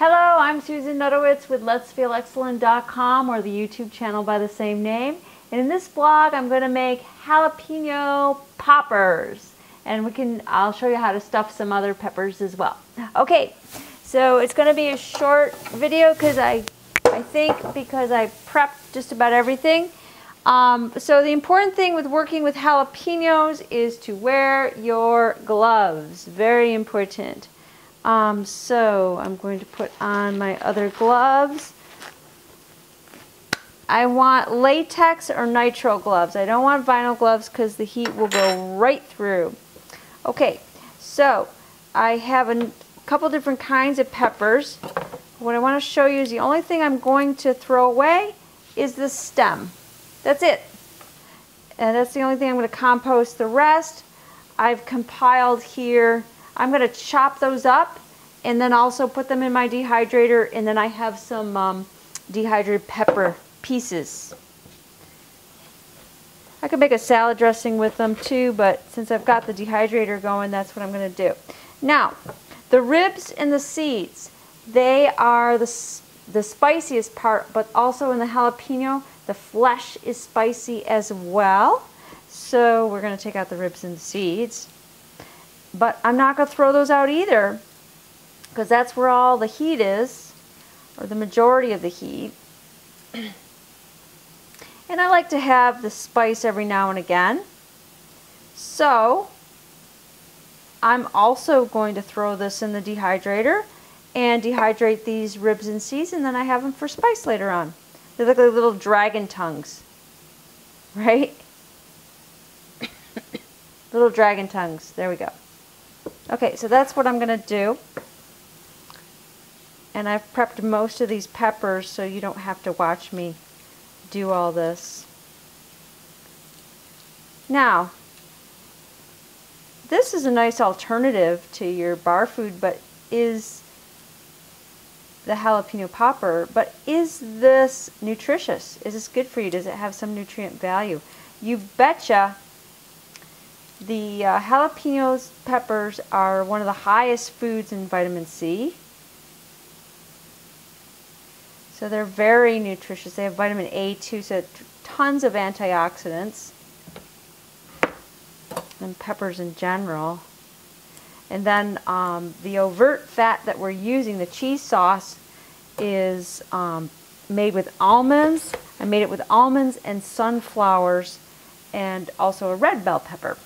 Hello, I'm Susan Nudowitz with letsfeelexcellent.com, or the YouTube channel by the same name. And in this vlog, I'm going to make jalapeno poppers. And I'll show you how to stuff some other peppers as well. Okay, so it's going to be a short video because I prepped just about everything. So the important thing with working with jalapenos is to wear your gloves. Very important. So I'm going to put on my other gloves. I want latex or nitrile gloves. I don't want vinyl gloves because the heat will go right through. Okay, so I have a couple different kinds of peppers. What I want to show you is the only thing I'm going to throw away is the stem. That's it. And that's the only thing I'm going to compost. The rest I've compiled here. I'm going to chop those up and then also put them in my dehydrator, and then I have some dehydrated pepper pieces. I could make a salad dressing with them too, but since I've got the dehydrator going, that's what I'm going to do. Now, the ribs and the seeds, they are the spiciest part, but also in the jalapeno, the flesh is spicy as well. So we're going to take out the ribs and the seeds. But I'm not going to throw those out either, because that's where all the heat is, or the majority of the heat. And I like to have the spice every now and again. So I'm also going to throw this in the dehydrator and dehydrate these ribs and seeds, and then I have them for spice later on. They look like little dragon tongues, right? Little dragon tongues. There we go. Okay, so that's what I'm going to do. And I've prepped most of these peppers so you don't have to watch me do all this. Now, this is a nice alternative to your bar food, but is the jalapeno popper, but is this nutritious? Is this good for you? Does it have some nutrient value? You betcha. The jalapeno peppers are one of the highest foods in vitamin C. So they're very nutritious. They have vitamin A too, so tons of antioxidants. And peppers in general. And then the overt fat that we're using, the cheese sauce, is made with almonds. I made it with almonds and sunflowers and also a red bell pepper.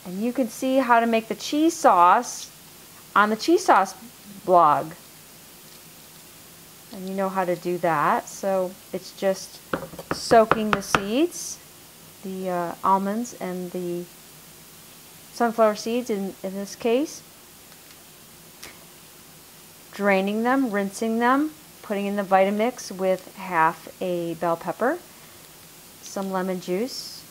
And you can see how to make the cheese sauce on the cheese sauce blog. And you know how to do that. So it's just soaking the seeds, the almonds and the sunflower seeds in this case, draining them, rinsing them, putting in the Vitamix with half a bell pepper, some lemon juice.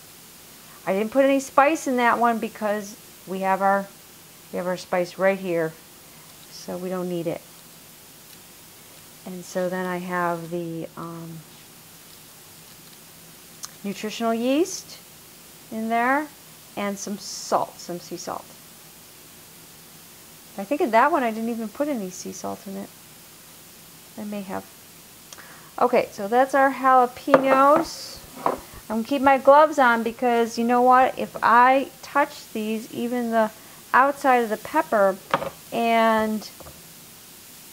I didn't put any spice in that one because we have our spice right here, so we don't need it. And so then I have the nutritional yeast in there and some salt, some sea salt. I think in that one I didn't even put any sea salt in it. I may have. Okay, so that's our jalapenos. I'm going to keep my gloves on because you know what? If I touch these, even the outside of the pepper, and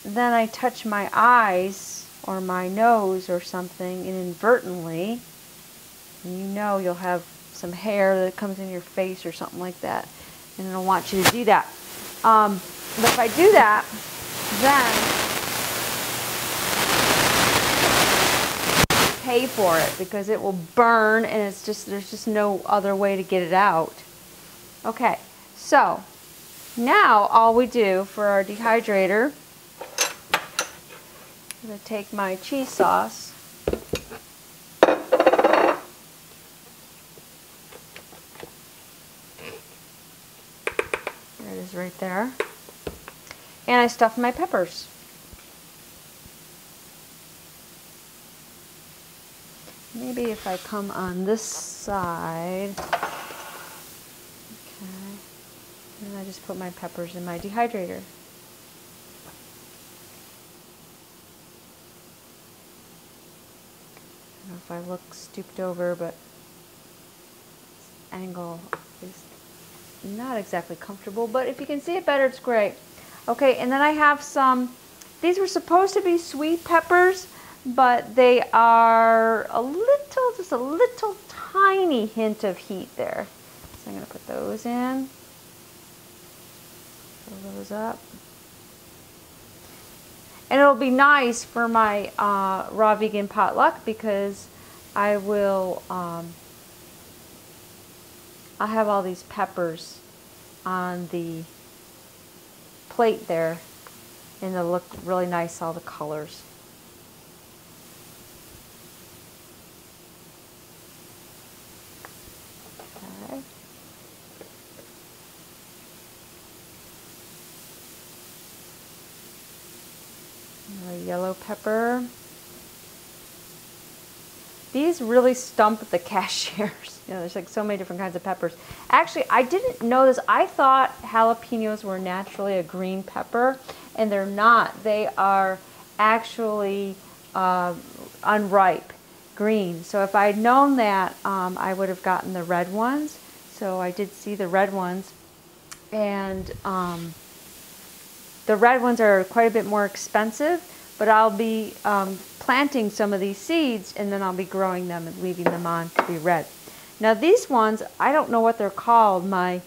then I touch my eyes or my nose or something inadvertently, and you know you'll have some hair that comes in your face or something like that. And I don't want you to do that. But if I do that, then pay for it because it will burn, and there's just no other way to get it out. Okay, so now all we do for our dehydrator, I'm going to take my cheese sauce. There it is right there. And I stuff my peppers. Maybe if I come on this side, okay, and I just put my peppers in my dehydrator. I don't know if I look stooped over, but this angle is not exactly comfortable, but if you can see it better, it's great. Okay, and then I have some, these were supposed to be sweet peppers, but they are a little, just a little tiny hint of heat there. So I'm going to put those in. Fill those up. And it'll be nice for my raw vegan potluck because I will, I'll have all these peppers on the plate there, and they'll look really nice, all the colors. Okay. Another yellow pepper. These really stump the cashiers. You know, there's like so many different kinds of peppers. Actually, I didn't know this. I thought jalapenos were naturally a green pepper, and they're not. They are actually unripe green. So if I had known that, I would have gotten the red ones. So I did see the red ones, and the red ones are quite a bit more expensive, but I'll be planting some of these seeds, and then I'll be growing them and leaving them on to be red. Now these ones, I don't know what they're called. One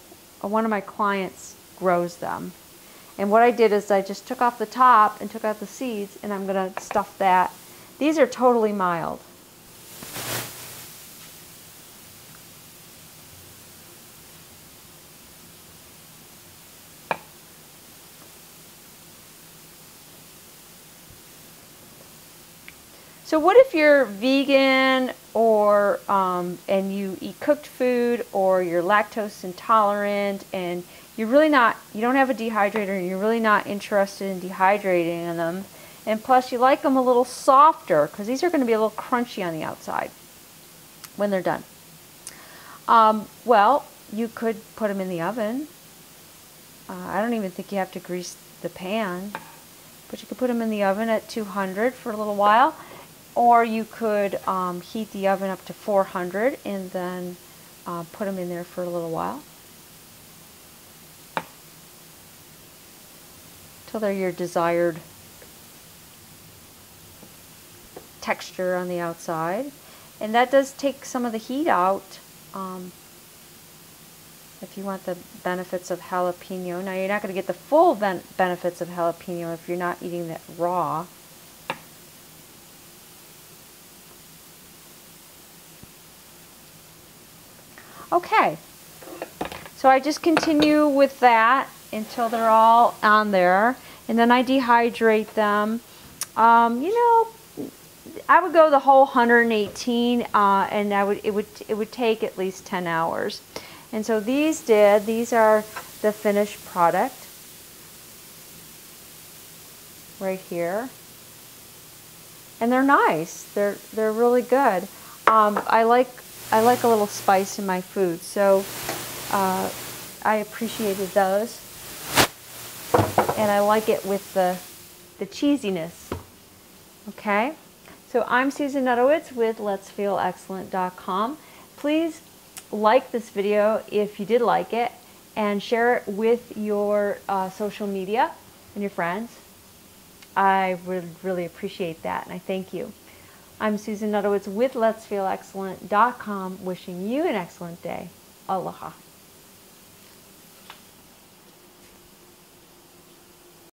of my clients grows them. And what I did is I just took off the top and took out the seeds, and I'm going to stuff that. These are totally mild. So what if you're vegan or and you eat cooked food, or you're lactose intolerant and you don't have a dehydrator and you're really not interested in dehydrating them, and plus you like them a little softer because these are going to be a little crunchy on the outside when they're done. Well, you could put them in the oven. I don't even think you have to grease the pan, but you could put them in the oven at 200 for a little while. Or you could heat the oven up to 400 and then put them in there for a little while till they're your desired texture on the outside. And that does take some of the heat out if you want the benefits of jalapeno. Now you're not going to get the full benefits of jalapeno if you're not eating that raw. Okay, so I just continue with that until they're all on there, and then I dehydrate them. You know, I would go the whole 118, and it would take at least 10 hours. And so these are the finished product right here, and they're nice. They're really good. I like a little spice in my food, so I appreciated those, and I like it with the cheesiness. Okay, so I'm Susan Nutowitz with letsfeelexcellent.com. Please like this video if you did like it, and share it with your social media and your friends. I would really appreciate that, and I thank you. I'm Susan Nutowitz with letsfeelexcellent.com, wishing you an excellent day. Aloha.